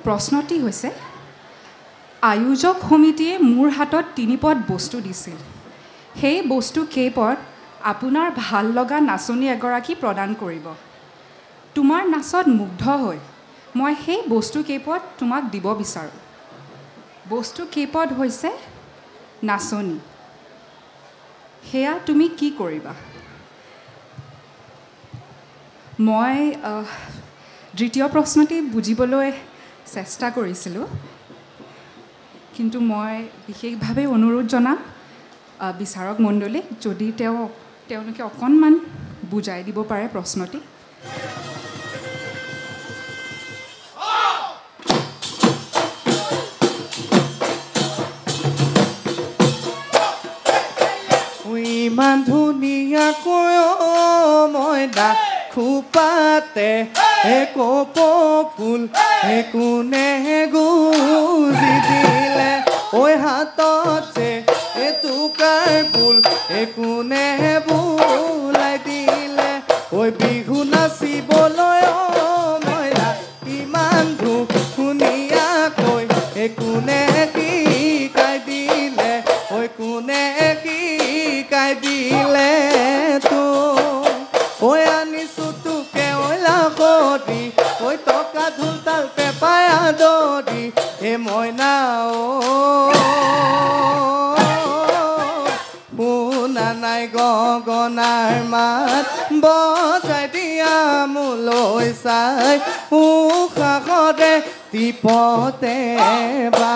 প্ৰশ্নটি হৈছে আয়োজক সমিতিয়ে মোৰ হাতত 3 পদ বস্তু দিছিল সেই বস্তু কেইপদ আপোনাৰ ভাল লগা নাচনী এগৰাকী প্ৰদান কৰিব তোমাৰ নাচত মুগ্ধ হৈ মই সেই বস্তু কেইপদ তোমাক দিব বিচাৰোঁ বস্তু কেইপদ হৈছে নাচনী হেয়া তুমি কি কৰিবা মই দ্বিতীয় প্ৰশ্নটি বুজিবলৈ চেষ্টা কৰিছিলোঁ কিন্তু মই বিশেষভাৱে অনুৰোধ জনাম বিচাৰক মণ্ডলীক যদি তেওঁলোকে অকণমান বুজাই দিব পাৰে প্ৰশ্নটি ইমান ধুনীয়াকৈ মই খোপাতে কপ ফুল কোনে গুজি দিলে ঐ হাততে এটুকাৰ ফুল কোনে বুলাই দিলে ঐ বিহু নাচিবলৈ মই ইমান ধুনীয়াকৈ কোনে শিকাই দিলে ঐ কোনে শিকাই দিলে তো ঐ আনিছো তোকে ঐ লাখতি ঐ টকা ঢোল তাল পেপাই আদৰি মইনা শুনা নাই গগনাৰ মাত বজাই দিয়া মোলৈ চাই উশাহতে টিপতে বা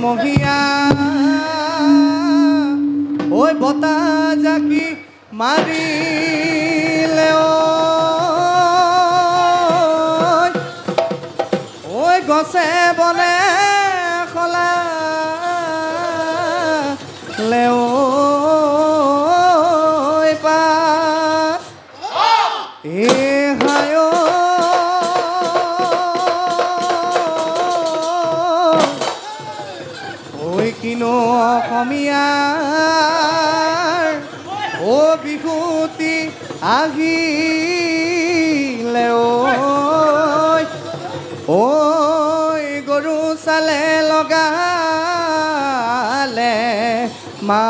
মহিয়া ঐ বতাহ জাকি মাৰিলে ঐ গছে বনে খলালে পা হায় অসমীয়াৰ বিহুতি আহিলে ঐ গৰু চালে লগালে মা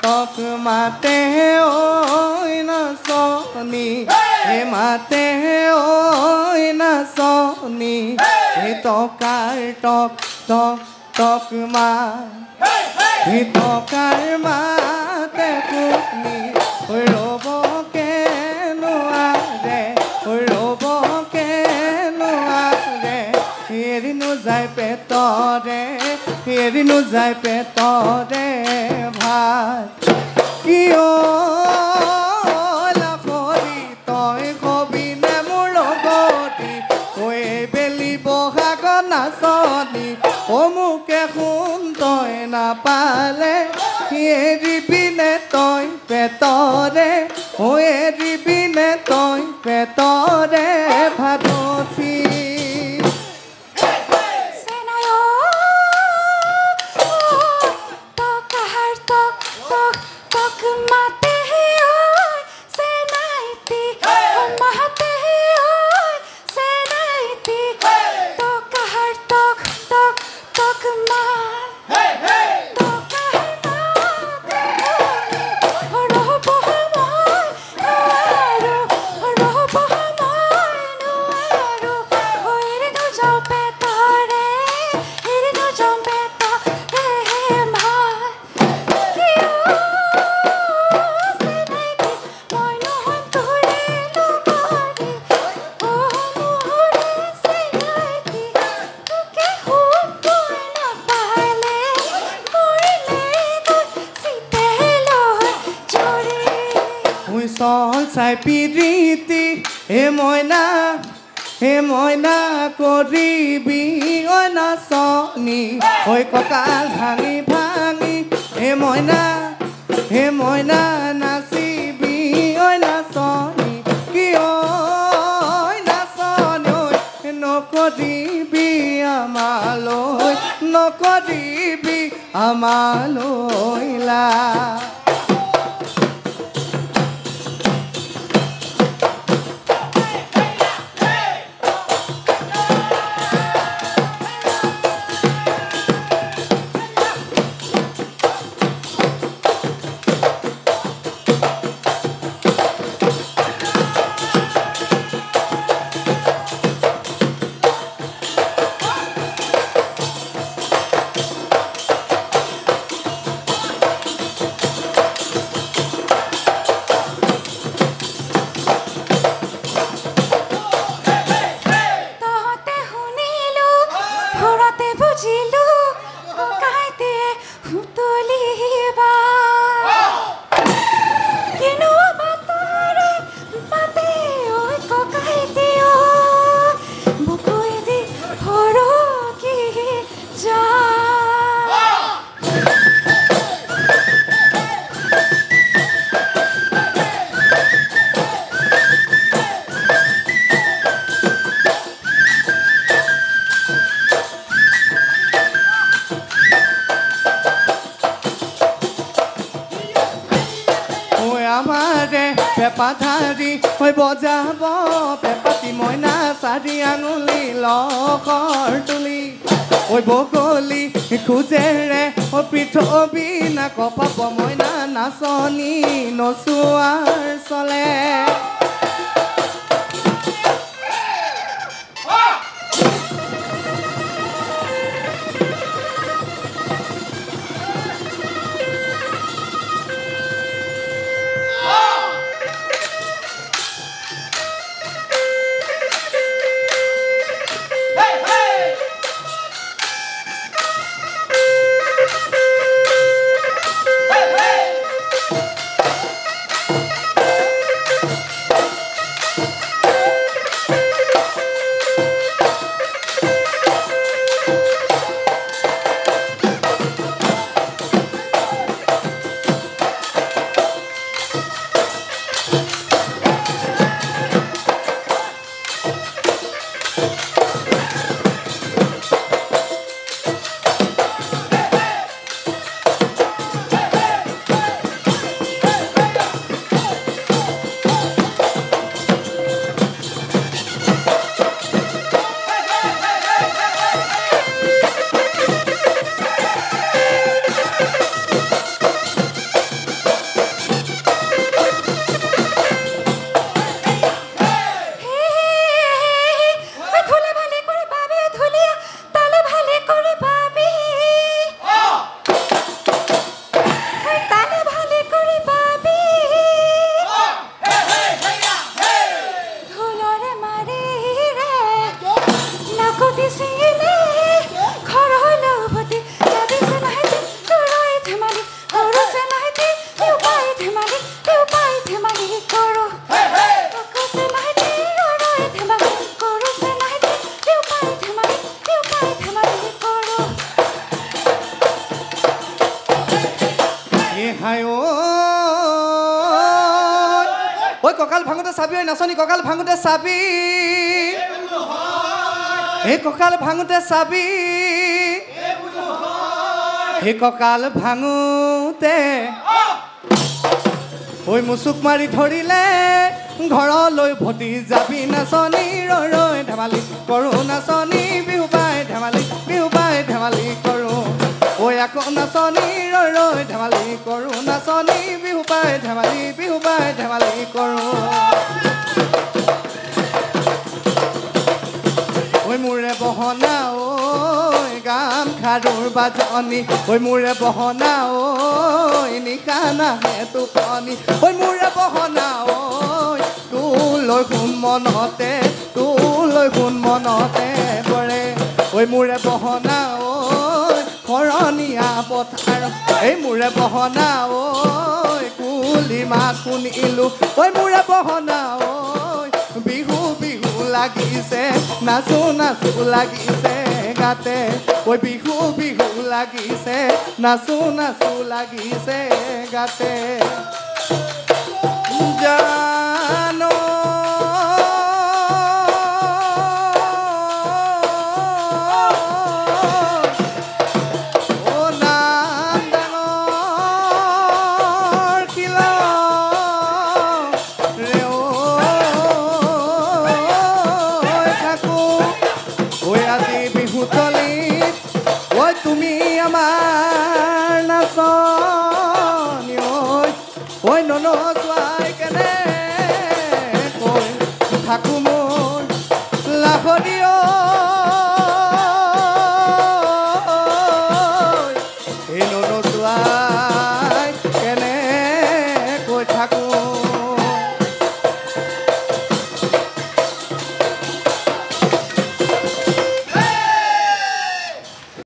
টক মাতে ঐ নাচনী মাতে ঐ নাচনী টকাৰ টক টক টক মা টকাৰ মাতে শুনি ৰ'বকে নোৱাৰে ৰ'বকে নোৱাৰে এৰিনো যায় পেটৰে এৰিনো যায় পেটৰে ভাত কিয় লাখৰি তই কবি নে মোৰ লগতি ঐ বেলি বহাগ নাচনি অমুকে সুন্দৰ তই নাপালে এৰিবিনে তই পেটৰে এৰিবিনে তই পেটৰে ভাতচি চাই পিৰিতি হে মইনা কৰিবি ঐ নাচনি ঐ কঁকাল ভাঙি ভাঙি হে মইনা নাচিবি ঐ নাচনি কিয় নাচনি ঐ নকৰিবি আমালৈ লা পেপাধাৰী হৈ বজাব পেপাতি মইনা চাৰি আঙুলি লখৰ তুলি ঐ বগলী খোজেৰে পৃথিৱী না কপাব মইনা নাচনি নচোৱাৰ চলে হাই ঐ কঁকাল ভাঙোতে চাবি ঐ নাচনী কঁকাল ভাঙোতে চাবি এই কঁকাল ভাঙোতে চাবি সেই কঁকাল ভাঙোতে ঐ মুচুক মাৰি ধৰিলে ঘৰলৈ ভতি যাবি নাচনী ৰৈ ধেমালি কৰোঁ নাচনী বিহু পাই ধেমালি কৰোঁ ঐ আকৌ নাচনী ৰৈ ধেমালি কৰোঁ নাচনী বিহু পাই ধেমালি কৰোঁ ঐ মোৰে বহনা ঐ গাম খাৰুৰ বাজনী ঐ মোৰে বহনা ঐ নিশা নাহে টোপনি ঐ মোৰে বহনা ঐ তোলৈ শুন মনতে পৰে ঐ মোৰে বহনা ঐ শৰণীয়া পথাৰ এই মোৰে বহনা ঐ কুলি মাত শুনিলোঁ ঐ মোৰে বহনা ঐ বিহু লাগিছে নাচো লাগিছে গাতে ঐ বিহু লাগিছে নাচো লাগিছে গাতে জানো তুমি আমাৰ নাচ